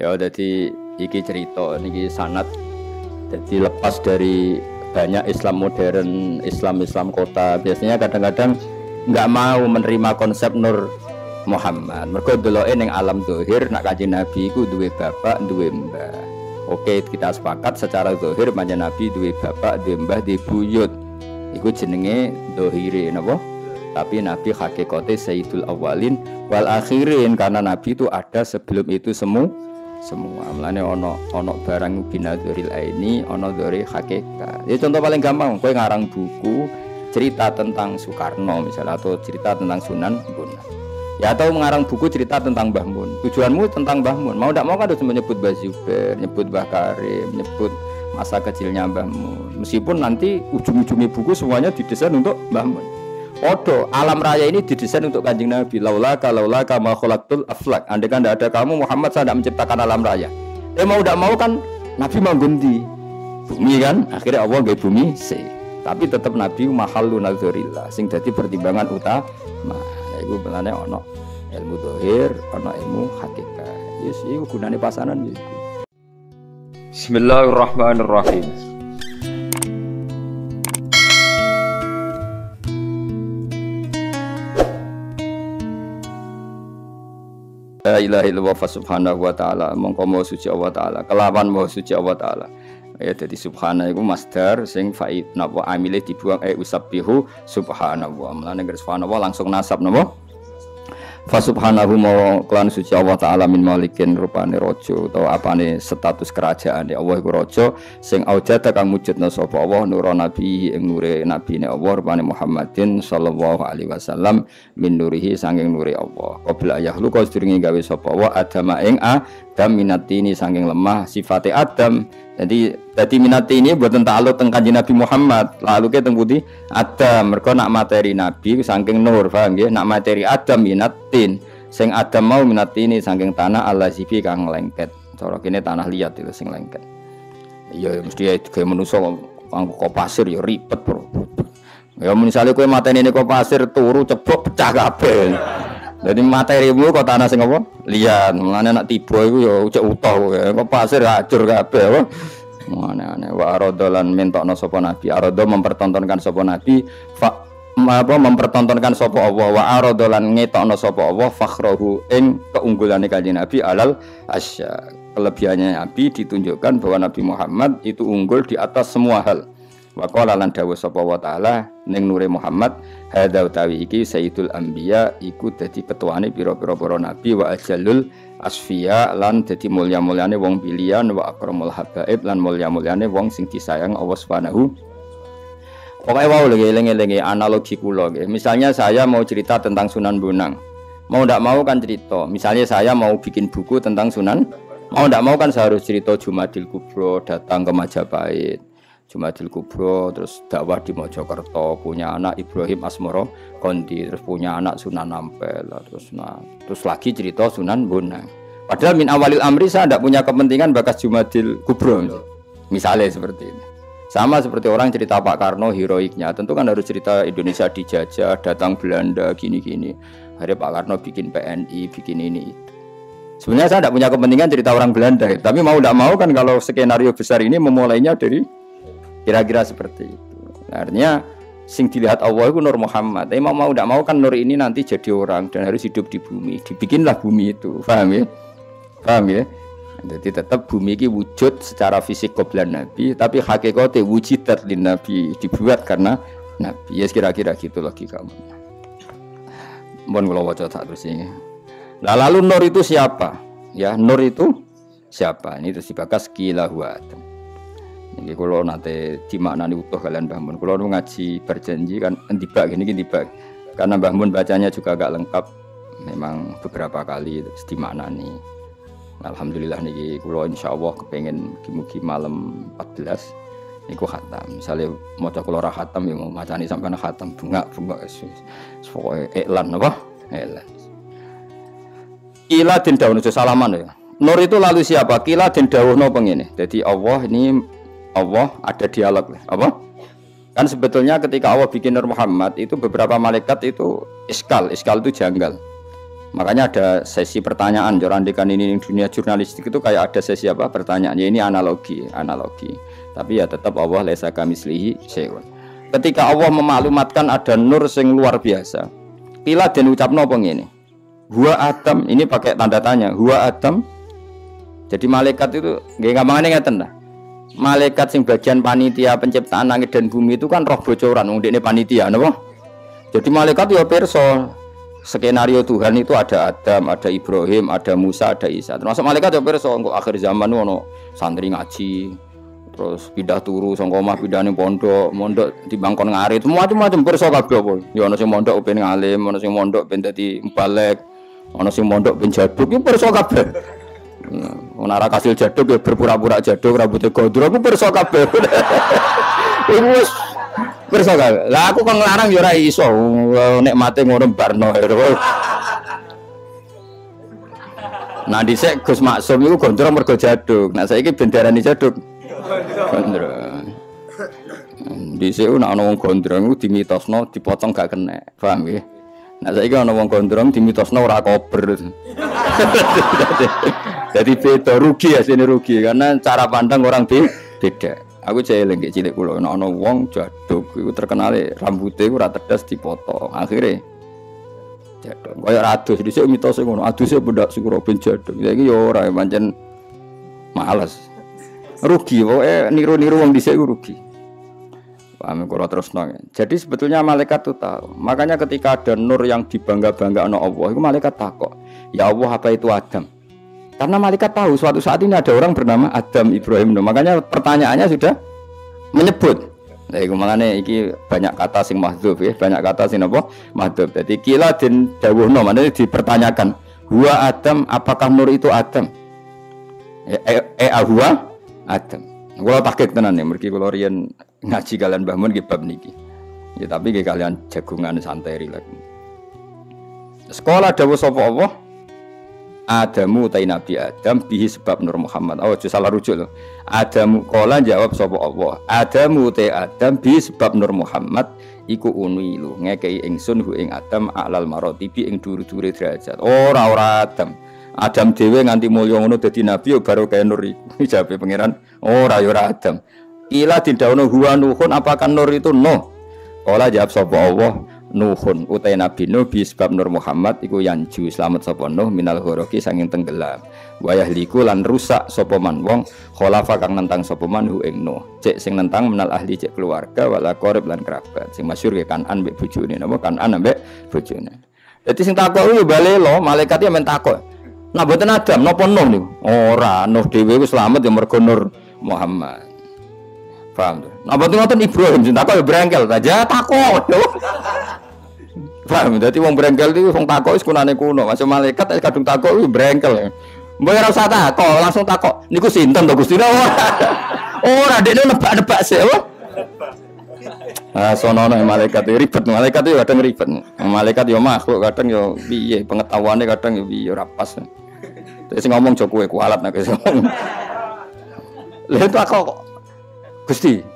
Ya jadi iki cerita niki sanad. Jadi lepas dari banyak Islam modern, Islam kota biasanya kadang-kadang nggak mau menerima konsep Nur Muhammad. Mergo deloke ning alam zahir nak Kanjeng Nabi iku duwe bapak, duwe mbah. Oke, kita sepakat secara zahir panjang Nabi duwe bapak, duwe mbah, duwe buyut. Iku jenenge zahire napa? Tapi Nabi hakikate Sayyidul Awwalin wal Akhirin karena Nabi itu ada sebelum itu semua. Mulane ana barang binadzuril aini, ana dzuri hakikat. Ya contoh paling gampang, kowe ngarang buku cerita tentang Soekarno misalnya atau cerita tentang Sunan Bonang. Ya atau mengarang buku cerita tentang Mbah Mun. Tujuanmu tentang Mbah Mun. Mau tidak mau kan harus menyebut Mbah Zubair, menyebut Mbah Karim, menyebut masa kecilnya Mbah Mun. Meskipun nanti ujung-ujungnya buku semuanya didesain untuk Mbah Mun. Odo, alam raya ini didesain untuk Kanjeng Nabi. Laulaka ma khalaqtul aflak. Andai kan tidak ada kamu Muhammad, saya tidak menciptakan alam raya. Mau tidak mau kan Nabi manggundi bumi kan. Akhirnya Allah nggih bumi sih. Tapi tetap Nabi mahallun nadzurillah. Sing dadi pertimbangan utama. Iku belane ana ilmu zahir, ana ilmu hakikat. Yes, iku gunane pasanan iku. Bismillahirrahmanirrahim. La ilaha illallah subhanahu wa ta'ala. Mongko maha suci Allah taala. Kelawan maha suci Allah taala. Ya dadi subhana iku masdar sing fa'id napa amile dibuang usabbihu subhanallah. Mulane garis subhanallah langsung nasab napa? Fa subhanahu ma kelan suci Allah taala min malikin rupane raja utawa apane status kerajaane Allah iku raja sing aujada kang mujudna sapa Allah nura nabi ing nure nabine Allah rupane Muhammadin sallallahu alaihi wasallam min nurihi sanging nure Allah. Qabla yahlu ka sedurunge gawe sapa Allah adama ing adam minatini sanging lemah sifate Adam. Jadi minati ini buat ta'alluq teng Kanjeng Nabi Muhammad. Lalu ke teng pundi? Adam. Mergo nak materi Nabi saking nur, paham nggih? Nak materi Adam minatin. Sing Adam mau minati ini saking tanah allazifi kang lengket. Cara kene tanah liat itu sing lengket. Ya mesti gawe manusa kok pasir ya ribet, Bro. Ya misale kowe mateni kok pasir turu ceblok pecah kabeh. Jadi materimu kok tanah sing apa? Liat. Mulane nek tiba iku ya cek utuh kok pasir hancur kabeh apa. Aneh-aneh wa aradolan mentokno sapa nabi. Arado mempertontonkan sapa nabi mempertontonkan sapa Allah wa aradolan ngetokno sapa Allah fakhrahu ing keunggulane Kanjeng Nabi alal asya. Kelebihannya Nabi ditunjukkan bahwa Nabi Muhammad itu unggul di atas semua hal. Wa qala lan dawuh sapa wa taala ning nure Muhammad hadza utawi iki sayyidul anbiya iku dadi ketuane pira-pira para nabi wa ajallul asfiya lan dadi mulya-mulyane wong pilihan wa akramul habaib lan mulya-mulyane wong sing disayang Allah Subhanahu. Pokoke wae eling-eling analogi kula nggih. Misalnya saya mau cerita tentang Sunan Bonang. Mau ndak mau kan cerita. Misalnya saya mau bikin buku tentang Sunan, mau ndak mau kan saya harus cerita Jumadil Kubro datang ke Majapahit. Jumadil Kubro terus dakwah di Mojokerto, punya anak Ibrahim Asmoro Kondi, terus punya anak Sunan Ampel, terus lagi cerita Sunan Bonang. Padahal min awalil amri saya tidak punya kepentingan bakas Jumadil Kubro, misalnya seperti ini. Sama seperti orang cerita Pak Karno heroiknya, tentu kan harus cerita Indonesia dijajah, datang Belanda, gini-gini. Akhirnya Pak Karno bikin PNI, bikin ini itu. Sebenarnya saya tidak punya kepentingan cerita orang Belanda, tapi mau tidak mau kan kalau skenario besar ini memulainya dari kira-kira seperti itu. Artinya sing dilihat Allah itu Nur Muhammad. Tapi mau tidak mau kan Nur ini nanti jadi orang dan harus hidup di bumi. Dibikinlah bumi itu. Paham ya? Paham ya? Jadi tetap bumi ini wujud secara fisik qabla Nabi, tapi hakikatnya wujudat lin Nabi, dibuat karena Nabi. Ya kira-kira gitu logikamu. Mohon kula waca terus ini. Nah, lalu Nur itu siapa? Ya, Nur itu siapa? Ini terus dibakas qilahu Adam. Ini kalau nanti dimaknani utuh kalian Mbah Mun. Kalau ngaji berjanji kan tiba gini tiba. Karena Mbah Mun bacanya juga agak lengkap. Memang beberapa kali dimaknani. Alhamdulillah niki kalau insyaallah kepengen mugi malam 14 niku khatam. Misalnya maca kula ra khatam ya mau macani sampean khatam bunga-bunga pokoke iklan apa? Iklan. Ila den dawuh salaman ya. Nur itu lalu siapa? Kila den dawuhno pengene. Jadi Allah ada dialog apa? Kan sebetulnya ketika Allah bikin Nur Muhammad itu beberapa malaikat itu iskal itu janggal. Makanya ada sesi pertanyaan, jorandikan ini dunia jurnalistik itu kayak ada sesi apa pertanyaan. Ya ini analogi. Tapi ya tetap Allah laisa kamitslihi syai'un. Ketika Allah memaklumatkan ada nur sing luar biasa. Kila den ucapno apa ngene? Huwa Adam, ini pakai tanda tanya. Huwa Adam. Jadi malaikat itu nggih gampangane ngeten dah. Malaikat sing bagian panitia penciptaan langit dan bumi itu kan roh bocoran wong dekne panitia napa? Jadi malaikat ya pirsa skenario Tuhan itu ada Adam, ada Ibrahim, ada Musa, ada Isa. Termasuk malaikat ya pirsa engko akhir zaman ono santri ngaji, terus pindah turu saka omah pindah ning mondok di bangkon ngarit, macam-macam pirsa kabeh apa. Ya ono sing mondok ben ngalim, ono sing mondok ben dadi mubalek, ono sing mondok ben jaduk, ya pirsa kabeh. Ono ora kasil jaduk ya berpura-pura jaduk rambutnya gondrong, ku pirsa kabeh. Iku wis pirsa kabeh. Lah aku kok nglarang ya ora iso. Nek mate ngono barno. Nah dhisik Gus Maksum iku gondrong mergo jaduk. Nah saiki bendarani jaduk. Gondrong. Dhisik nek ana wong gondrong iku dimitosno dipotong gak kena. Paham nggih? Nah saiki ana wong gondrong dimitosno ora kober. Jadi beda rugi ya sini rugi karena cara pandang orang beda. Aku jeling nggih cilik kula ana wong jaduk iku terkenal rambutnya ora tedas dipotong. Akhire jaduk. Kaya adus dhisik mitose ngono. Aduse pendak sing ora ben jaduk. Saiki ya ora pancen males. Rugi pokoke niru-niru wong dhisik iku rugi. Paham kula terusno. Jadi sebetulnya malaikat itu tahu. Makanya ketika ada nur yang dibangga-banggakno Allah, itu malaikat takok, "Ya Allah, apa itu Adam?" Karena malaikat tahu suatu saat ini ada orang bernama Adam Ibrahim. Makanya pertanyaannya sudah menyebut. Nah, iku makane iki banyak kata sing mahdzuf ya, banyak kata sing apa? Mahdzuf. Jadi kila den dawuhno, maknane dipertanyakan, "Huwa Adam, apakah nur itu Adam?" Huwa Adam. Kula takik tenan ya, mergi kula riyen ngaji kalian Mbah Mun nggih bab niki. Ya tapi nggih kalian jagungan santai rilek. Sekolah dawuh sapa Allah? Adamu utai Nabi Adam bihi sebab Nur Muhammad. Oh, salah rujuk loh. Adamu kola jawab sapa Allah. Adamu utai Adam bihi sebab Nur Muhammad iku unilu ngekei ingsun hu ing Adam alal marotibi ing duri-duri derajat. Ora Adam. Adam dhewe nganti mulya ngono dadi nabi yo baru kaya nur iku. Jawabe pangeran, ora yo ora Adam. Ila didhawuhna huwa Nuhun apakah nur itu Nuh? Kola jawab sapa Allah. Nuhun utai Nabi Nuh bi sebab Nur Muhammad iku yanju selamat sapa Nuh minal ghoroki sanging tenggelam wa yahliku lan rusak sapa man wong khalafa kang nentang sapa man hu ing Nuh cek sing nentang menal ahli cek keluarga wala qarib lan kerabat sing masyhur ke Kanan mbek bojone napa Kanan mbek bojone. Dadi sing takok yo balelo malaikat ya men takok nah mboten Adam napa Nuh niku ora Nuh dhewe wis selamat ya mergo Nur Muhammad. Paham tuh? Nah mboten ngoten Ibrahim sing takok yo brengkel aja takok. Paham, dadi wong brengkel iki wong takok wis kunane kuno. Masuk malaikat kadung takok wis brengkel. Mbok ora usah takok, langsung takok. Niku sinten to Gusti? Ora, dekne nebak-nebak sik, apa? Ah, sonono malaikat ribet, malaikat itu kadang ribet. Malaikat yo makhluk kadang yo piye, pengetahuane kadang yo piye ora pas. Terus ngomong jo kowe kualat nek wis ngomong. Lha takok Gusti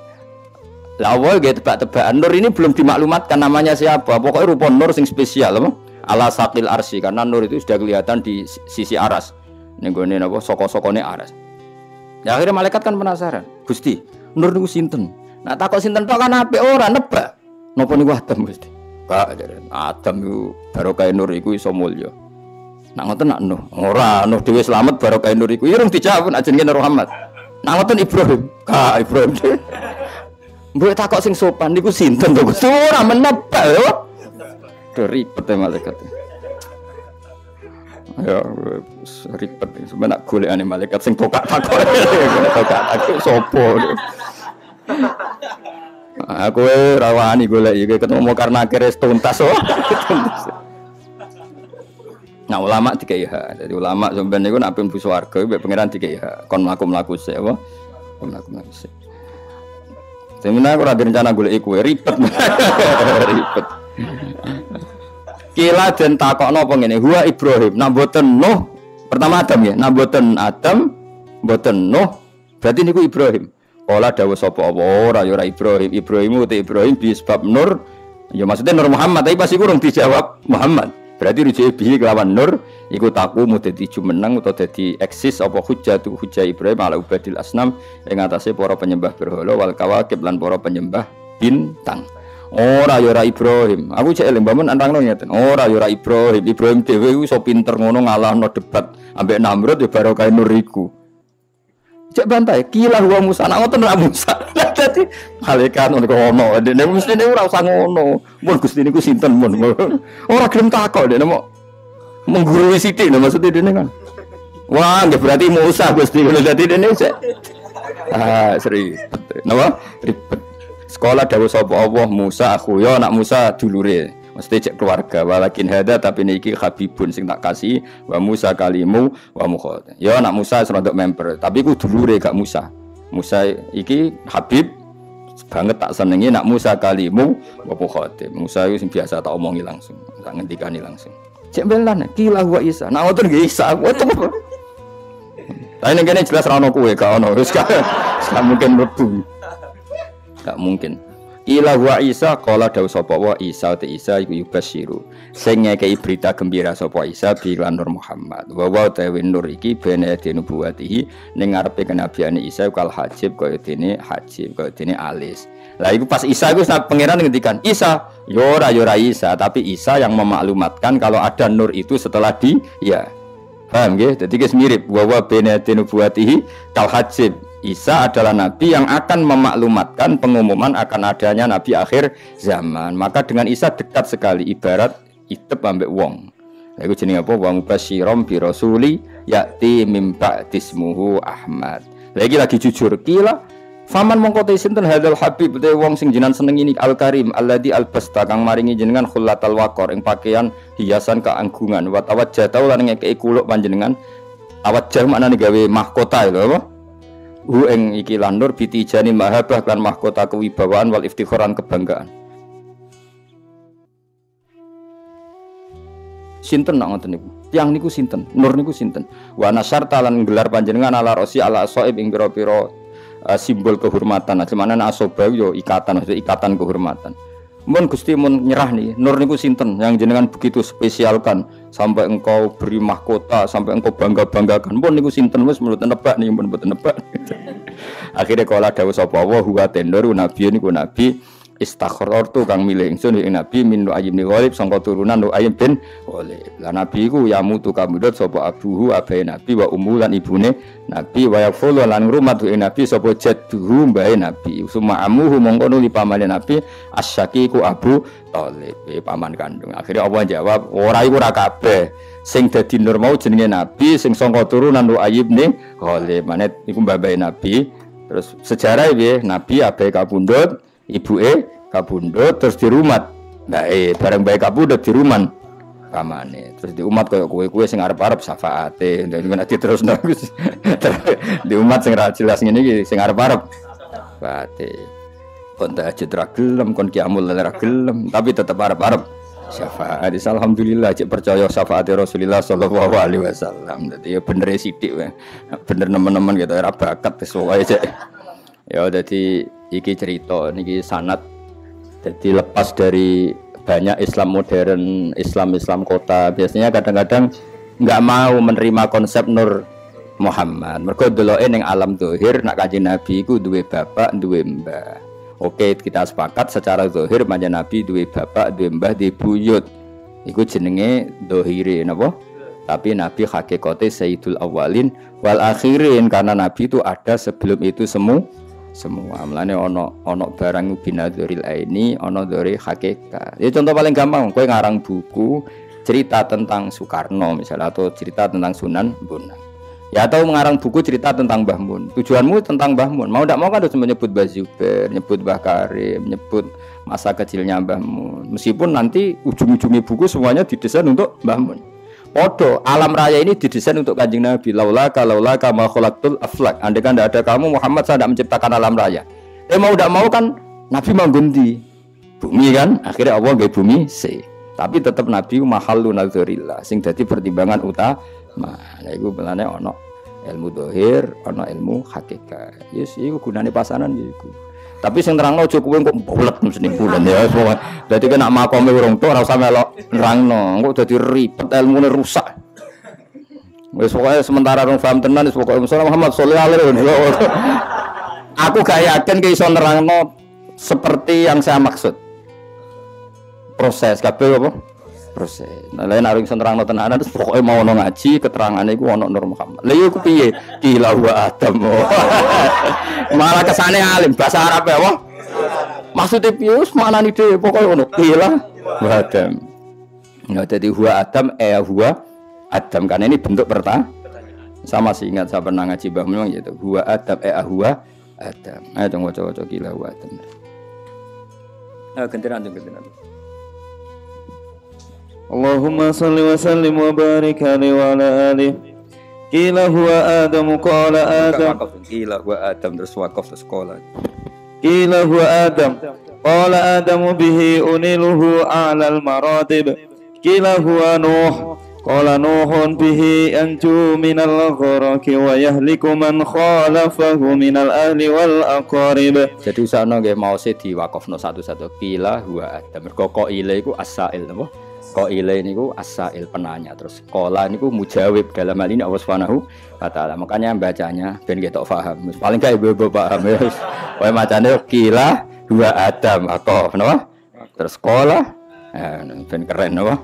Lawal gitu tebak-tebakan Nur ini belum dimaklumatkan namanya siapa. Pokoknya rupa Nur sing spesial apa? Ala sakil arsi karena Nur itu sudah kelihatan di sisi aras. Nenggone apa soko-sokone aras. Ya akhirnya malaikat kan penasaran. Gusti, Nur niku sinten? Nah takok sinten tok kan apik ora nebak. Napa niku Adam Gusti? Kak Adam iku barokah Nur iku iso mulya. Nak ngoten nak Nuh. Ora Nuh dhewe slamet barokah Nur iku. Ya rung dijawab nak jenenge Nur Muhammad. Nak ngoten Ibrahim. Kak Ibrahim. Mbok takok sing sopan niku sinten to Gusti? Ora menebak yo. Ribet malaikat. Ya ribet sebenarnya golekane malaikat sing tokak takok. Tokak takok sapa. Aku rawani golek iki ketemu karena akhire tuntas oh. Nah ulama dikai hak. Jadi ulama sampeyan niku nek pun swarga mbek pangeran dikai hak. Kon mlaku-mlaku sik apa? Kon mlaku-mlaku sik. Sebenarnya aku ada rencana golek kowe ribet. Ribet. Kila den takokno apa ngene, huwa Ibrahim. Nak mboten Nuh, pertama Adam ya. Nak mboten Adam, mboten Nuh, berarti niku Ibrahim. Kala dawuh sapa ora ya ora Ibrahim. Ibrahim uti Ibrahim bi sebab Nur. Ya maksudnya Nur Muhammad, tapi pas iku urung dijawab Muhammad. Berarti rujuke bihi kelawan nur iku taqumu dadi jumeneng utawa dadi eksis apa hujjatu hujjah Ibrahim ala ubadil asnam ing atase para penyembah berhala wal kawakib lan para penyembah bintang. Ora ya ora Ibrahim. Aku cek eling mbamun antangno ngeten. Ora ya ora Ibrahim. Ibrahim dhewe iso pinter ngono ngalahno debat ambek Namrud ya barokah nur iku. Cek bantai, kila huwa Musa, nak ngoten ra Musa. Dadi malaikat ngono kok ono. Dene mestine ora usah ngono. Mun Gusti niku sinten mun. Ora gelem takok dene mau menggurui sithik lho maksud dene kan. Wah, nggih berarti Musa Gusti ngono dadi dene cek. Seri. Napa? Ribet. Sekolah dawuh sapa Allah Musa aku ya anak Musa dulure. Mesti cek keluarga walakin hada tapi niki habibun sing tak kasih wa Musa kalimu wa mukhad. Ya anak Musa serodok member tapi ku dulure gak Musa. Musa iki habib banget tak senengi nak Musa kalimu wa mukhad. Musa itu sing biasa tak omongi langsung, tak ngendikani langsung. Cek belan kila wa Isa. Nak ngoten nggih Isa. Tapi ning kene jelas ra ono kowe gak ono. Wis gak mungkin mlebu. Gak mungkin. Ila wa Isa qala dawu sapa wa Isa te Isa iku yubasyiru sing ngekeki berita gembira sapa Isa bi Nur Muhammad wa wa tawi nur iki bene dinubuwatihi ning ngarepe kenabiane Isa kal hajib kaya dene hajib kaya dene alis. Lah iku pas Isa iku pangeran ngendikan Isa yo ora Isa tapi Isa yang memaklumatkan kalau ada nur itu setelah ya paham nggih dadi guys mirip wa wa bene dinubuwatihi kal hajib. Isa adalah nabi yang akan memaklumatkan pengumuman akan adanya nabi akhir zaman. Maka dengan Isa dekat sekali ibarat itep ambek wong. Lha iku jenenge apa? Wa mubasyirom bi rasuli ya'ti mim ba'dismuhu Ahmad. Lagi jujur kila faman mongko te sinten hadzal habib te wong sing jenengan seneng ini al karim alladzi albasta kang maringi jenengan khullatal waqor ing pakaian hiasan keanggungan wa tawajjata lan ngekeki kuluk panjenengan tawajjah maknane gawe mahkota lho apa? Ing iki lan nur bitijani mahabah lan mahkota kewibawaan wal iftikharan kebanggaan. Sinten nak ngoten niku? Tiyang niku sinten? Nur niku sinten? Wa nasyarta lan gelar panjenengan ala rosi ala asaib ing pira-pira simbol kehormatan. Semana asoba yo ikatan, maksud ikatan kehormatan. Mun Gusti mun nyerah nih, nur niku sinten yang jenengan begitu spesialkan sampai engkau beri mahkota, sampai engkau bangga-banggakan. Mun niku sinten wis mboten nebak nih, mun mboten nebak. Akhirnya kala dawuh sapa wa huwa tendoru nabi niku nabi istakhartu kang milih ingsun ing nabi min Nu'aym bin Ghalib sangka turunan Nu'aym bin Ghalib. Lah nabi iku ya mutu kamudut sapa abuhu abahe nabi wa ummu lan ibune nabi wa yaqulu lan ngrumat ing nabi sapa jadduhu mbahe nabi summa amuhu mongko nuli pamane nabi asyaqiqu Abu Thalib paman kandung. Akhirnya Allah jawab ora iku ora kabeh sing dadi nur mau jenenge nabi sing sangka turunan Nu'aym bin Ghalib manet iku mbahe nabi. Terus sejarah piye nabi abahe kabundut ibuke kabundut terus dirumat. Nah, bareng bae kabundut diruman pamane. Terus di umat koyo kowe sing arep-arep syafaate. Nek diterusno di umat sing ra jelas ngene iki sing arep-arep syafaate. Kon tahajud ra gelem, kon qiyamul lail ra gelem, tapi tetep arep-arep syafaat. Alhamdulillah cek percaya syafaate Rasulullah sallallahu alaihi wasallam. Dadi ya bener sithik wae. Bener nemen-nemen gitu ora bakat wis wae cek. Ya dadi iki cerita niki sanad jadi lepas dari banyak Islam modern, Islam kota biasanya kadang-kadang enggak mau menerima konsep Nur Muhammad. Mergo deloke ning alam zahir nak Kanjeng Nabi iku duwe bapak, duwe mbah. Oke, kita sepakat secara zahir Kanjeng Nabi duwe bapak, duwe mbah, duwe buyut. Iku jenenge zahire napa? Tapi Nabi hakikate Sayyidul Awwalin wal Akhirin karena Nabi itu ada sebelum itu semua mlane ono barang binadzuril aini ono dzuri hakikat. Ya contoh paling gampang kowe ngarang buku cerita tentang Soekarno misalnya atau cerita tentang Sunan Bonang. Ya atau mengarang buku cerita tentang Mbah Mun. Tujuanmu tentang Mbah Mun. Mau ndak mau kan harus menyebut Mbah Zubair, menyebut Mbah Karim, menyebut masa kecilnya Mbah Mun. Meskipun nanti ujung-ujungnya buku semuanya didesain untuk Mbah Mun. Podo, alam raya ini didesain untuk Kanjeng Nabi. Laulaka ma khalaqtul aflak. Andai kan tidak ada kamu Muhammad saya tidak menciptakan alam raya. Mau tidak mau kan Nabi manggundi bumi kan. Akhirnya Allah nggih bumi se. Tapi tetap Nabi mahallun nadzurillah. Sing dadi pertimbangan utama. Nah iku belane ono ilmu dohir, ono ilmu hakikat. Yes, iku gunane pasanan iku. Tapi sing nerangno aja kowe kok bulet mesti bulan ya semua. Dadi kena makome urung tok ora usah melok nerangno, engko dadi ribet ilmune rusak. Wis pokoke sementara rong paham tenan wis pokoke Muhammad shollallahu alaihi wasallam. Aku gak yakin ke iso nerangno seperti yang saya maksud. Proses kabeh apa? Proses. Nah, lain arep iso nerangno tenanan terus pokoke mau ono ngaji keterangane iku ono Nur Muhammad. Lha iku piye? Gila wa Adam. Malah kesane alim bahasa Arab ya, wah. Maksudnya piye wis maknane dhewe pokoke ono gila wa Adam. Nah, jadi huwa Adam huwa Adam kan ini bentuk pertama. Sama sih ingat saya pernah ngaji Mbah memang gitu. Huwa Adam huwa Adam. Ayo dong waca-waca gila huwa Adam. Gantian. Allahumma salli wa sallim wa barik alaihi wa ala alihi. Qila huwa Adam qala Adam. Qila huwa Adam terus waqaf terus qala. Qila huwa Adam qala Adam bihi uniluhu a'lal maratib. Qila huwa Nuh qala Nuhun bihi anju minal gharaqi wa yahliku man khalafahu minal ahli wal aqarib. Jadi usahno nggih mau diwaqafno satu-satu. Qila huwa Adam. Mergo qaile iku as-sa'il napa? Qaile niku as-sa'il penanya, terus qala niku mujawib dalam hal ini Allah Subhanahu wa taala. Makanya bacanya ben ketok paham. Paling gak ibu-ibu paham ya. Kowe macane qila huwa Adam atau napa? Terus qala ben keren napa?